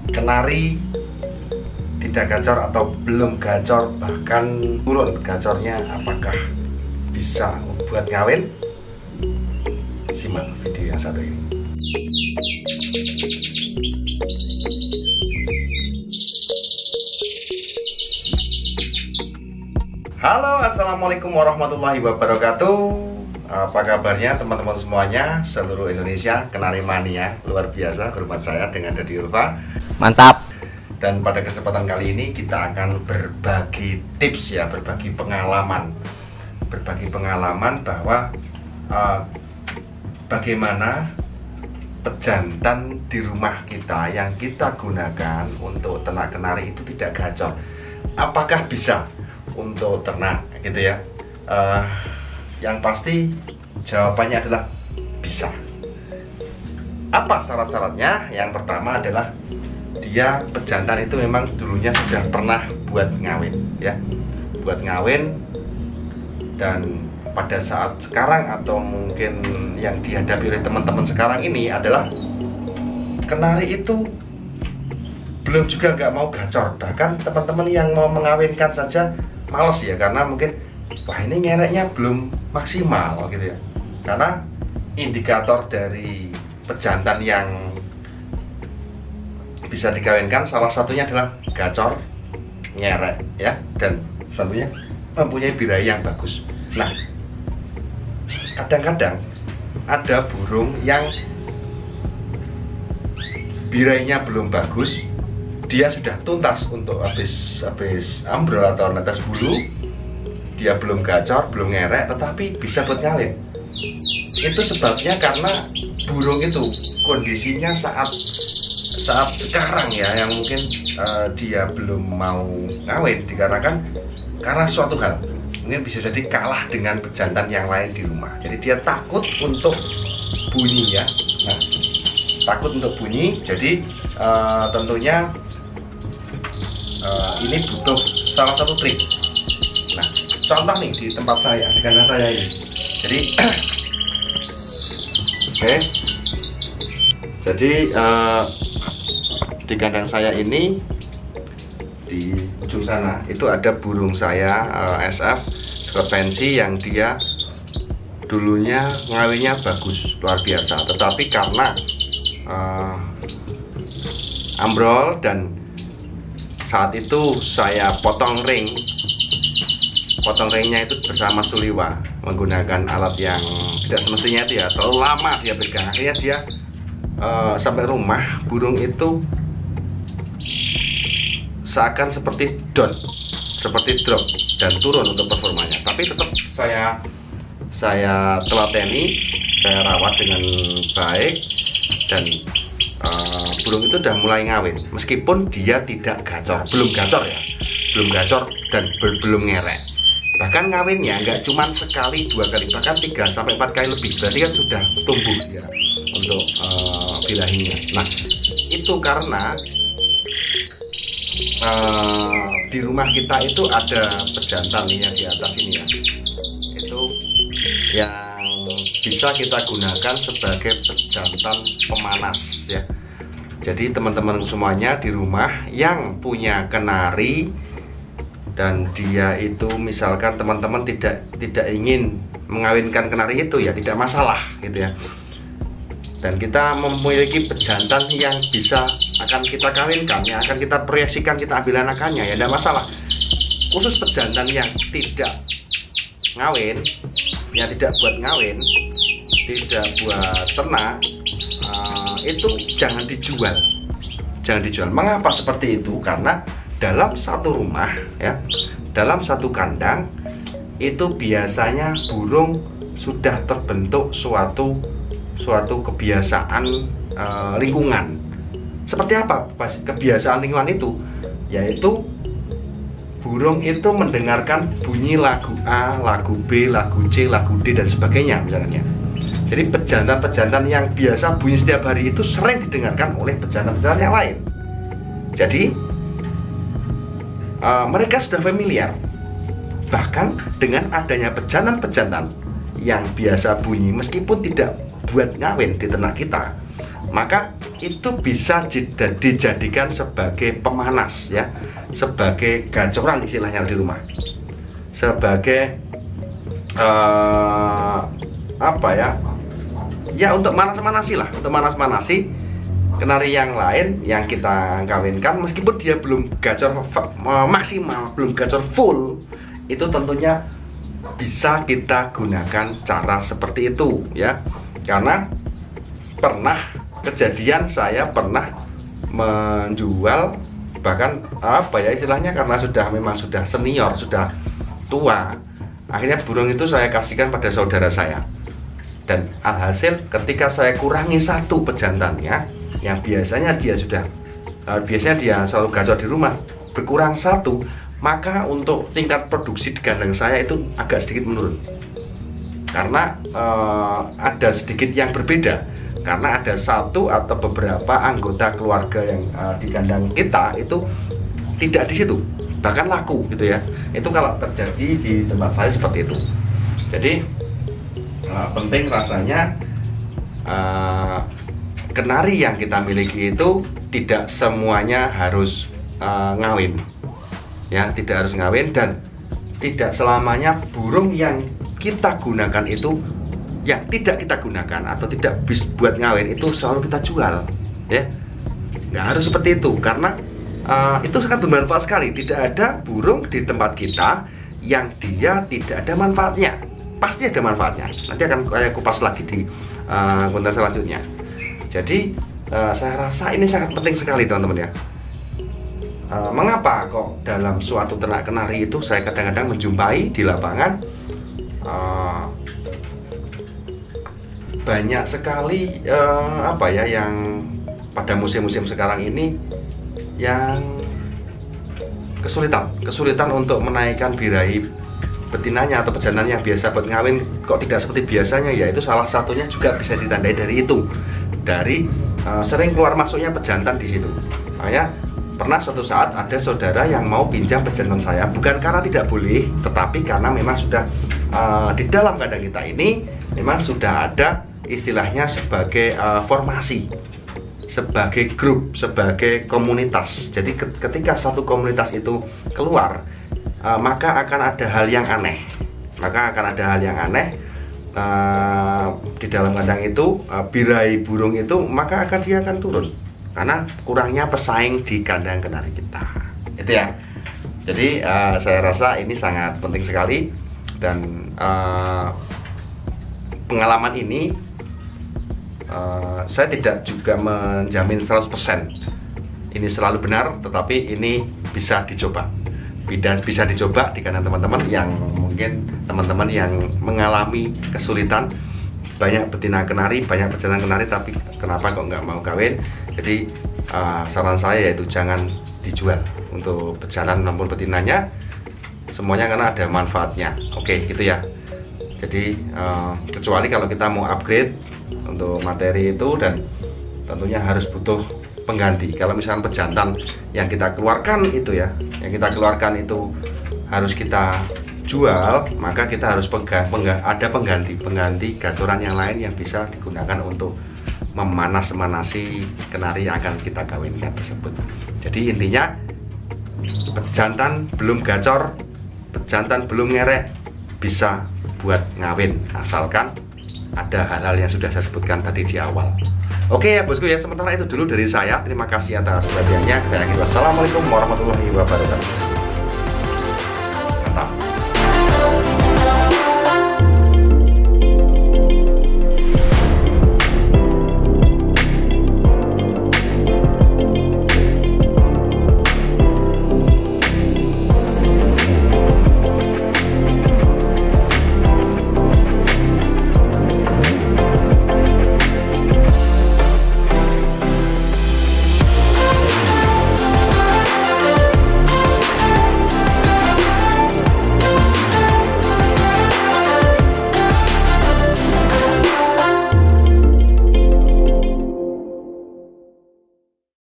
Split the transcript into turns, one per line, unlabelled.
kenari tidak gacor atau belum gacor, bahkan turun gacornya, apakah bisa buat ngawin? Simak video yang satu ini. Halo, assalamualaikum warahmatullahi wabarakatuh. Apa kabarnya teman-teman semuanya seluruh Indonesia, kenari mania luar biasa, hormat saya dengan Dadi Ulfa.
Mantap.
Dan pada kesempatan kali ini kita akan berbagi tips ya, berbagi pengalaman bahwa bagaimana pejantan di rumah kita yang kita gunakan untuk ternak kenari itu tidak gacor. Apakah bisa untuk ternak gitu ya? Yang pasti jawabannya adalah bisa. Apa syarat-syaratnya? Yang pertama adalah dia pejantan itu memang dulunya sudah pernah buat ngawin ya, buat ngawin. Dan pada saat sekarang atau mungkin yang dihadapi oleh teman-teman sekarang ini adalah kenari itu belum juga nggak mau gacor. Bahkan teman-teman yang mau mengawinkan saja males ya, karena mungkin wah ini ngereknya belum maksimal gitu ya. Karena indikator dari pejantan yang bisa dikawinkan salah satunya adalah gacor, ngerek ya, dan tentunya mempunyai birahi yang bagus. Nah, kadang-kadang ada burung yang birahinya belum bagus, dia sudah tuntas untuk habis ambrol atau netes bulu, dia belum gacor, belum ngerek, tetapi bisa buat ngawin. Itu sebabnya karena burung itu kondisinya saat sekarang ya, yang mungkin dia belum mau ngawin dikarenakan karena suatu hal, mungkin bisa jadi kalah dengan pejantan yang lain di rumah. Jadi dia takut untuk bunyi ya. Nah, takut untuk bunyi, jadi tentunya ini butuh salah satu trik. Nah, contoh nih di tempat saya, di kandang saya ini. Jadi oke. Jadi di kandang saya ini di ujung sana itu ada burung saya SF Scott Fancy yang dia dulunya ngawinnya bagus luar biasa, tetapi karena ambrol dan saat itu saya potong ringnya itu bersama suliwa menggunakan alat yang tidak semestinya itu ya, terlalu lama dia pegang. Akhirnya dia sampai rumah burung itu seakan seperti drop dan turun untuk performanya. Tapi tetap saya telateni, saya rawat dengan baik, dan burung itu udah mulai ngawin meskipun dia tidak gacor, belum gacor dan belum ngerek. Bahkan ngawinnya nggak cuma sekali, 2 kali, bahkan 3 sampai 4 kali lebih. Berarti kan sudah tumbuh ya untuk birahinya. Nah, itu karena di rumah kita itu ada pejantan nih yang di atas ini ya, itu yang bisa kita gunakan sebagai pejantan pemanas ya. Jadi teman-teman semuanya di rumah yang punya kenari dan dia itu misalkan teman-teman tidak ingin mengawinkan kenari itu ya, tidak masalah gitu ya. Dan kita memiliki pejantan yang bisa akan kita kawinkan, yang akan kita proyeksikan, kita ambil anakannya ya, tidak masalah. Khusus pejantan yang tidak ngawin, yang tidak buat ngawin, tidak buat ternak, itu jangan dijual. Mengapa seperti itu? Karena dalam satu rumah ya, dalam satu kandang itu biasanya burung sudah terbentuk suatu kebiasaan lingkungan. Seperti apa kebiasaan lingkungan itu? Yaitu burung itu mendengarkan bunyi lagu A, lagu B, lagu C, lagu D dan sebagainya misalnya. Jadi pejantan-pejantan yang biasa bunyi setiap hari itu sering didengarkan oleh pejantan-pejantan yang lain. Jadi mereka sudah familiar. Bahkan dengan adanya pejantan-pejantan yang biasa bunyi meskipun tidak buat ngawin di ternak kita, maka itu bisa dijadikan sebagai pemanas ya, sebagai gacoran istilahnya di rumah, sebagai apa ya, ya untuk manas-manasi kenari yang lain yang kita kawinkan, meskipun dia belum gacor maksimal, belum gacor full, itu tentunya bisa kita gunakan cara seperti itu ya. Karena pernah kejadian, saya pernah menjual, bahkan apa ya istilahnya, karena memang sudah senior, sudah tua, akhirnya burung itu saya kasihkan pada saudara saya. Dan alhasil ketika saya kurangi satu pejantannya, yang biasanya dia selalu gacor di rumah, berkurang satu, maka untuk tingkat produksi di kandang saya itu agak sedikit menurun. Karena ada sedikit yang berbeda, karena ada satu atau beberapa anggota keluarga yang di kandang kita itu tidak di situ, bahkan laku gitu ya. Itu kalau terjadi di tempat saya seperti itu. Jadi penting rasanya kenari yang kita miliki itu tidak semuanya harus ngawin ya, tidak harus ngawin, dan tidak selamanya burung yang kita gunakan itu yang tidak kita gunakan atau tidak bis buat ngawin itu selalu kita jual ya. Nggak harus seperti itu, karena itu sangat bermanfaat sekali. Tidak ada burung di tempat kita yang dia tidak ada manfaatnya, pasti ada manfaatnya. Nanti akan saya kupas lagi di konten selanjutnya. Jadi saya rasa ini sangat penting sekali teman-teman ya. Mengapa kok dalam suatu ternak kenari itu saya kadang-kadang menjumpai di lapangan banyak sekali apa ya, yang pada musim-musim sekarang ini yang kesulitan untuk menaikkan birahi betinanya atau pejantannya yang biasa buat ngawin kok tidak seperti biasanya, yaitu salah satunya juga bisa ditandai dari itu, dari sering keluar masuknya pejantan di situ. Makanya pernah suatu saat ada saudara yang mau pinjam pejantan saya, bukan karena tidak boleh, tetapi karena memang sudah di dalam kandang kita ini memang sudah ada istilahnya sebagai formasi, sebagai grup, sebagai komunitas. Jadi ketika satu komunitas itu keluar, maka akan ada hal yang aneh. Di dalam kandang itu, birahi burung itu maka dia akan turun karena kurangnya pesaing di kandang kenari kita. Itu ya. Jadi saya rasa ini sangat penting sekali, dan pengalaman ini saya tidak juga menjamin 100% ini selalu benar, tetapi ini bisa dicoba. Bisa dicoba di kandang teman-teman yang mungkin teman-teman yang mengalami kesulitan, banyak betina kenari, banyak pejantan kenari, tapi kenapa kok nggak mau kawin. Jadi saran saya yaitu jangan dijual untuk pejantan maupun betinanya, semuanya karena ada manfaatnya. Oke, gitu ya. Jadi kecuali kalau kita mau upgrade untuk materi itu, dan tentunya harus butuh pengganti. Kalau misalkan pejantan yang kita keluarkan itu ya, harus kita jual, maka kita harus ada pengganti gacoran yang lain yang bisa digunakan untuk memanas-manasi kenari yang akan kita kawinkan tersebut. Jadi intinya, pejantan belum gacor, pejantan belum ngerek, bisa buat ngawin, asalkan ada hal-hal yang sudah saya sebutkan tadi di awal. Oke ya bosku ya, sementara itu dulu dari saya. Terima kasih atas perhatiannya. Wassalamualaikum warahmatullahi wabarakatuh.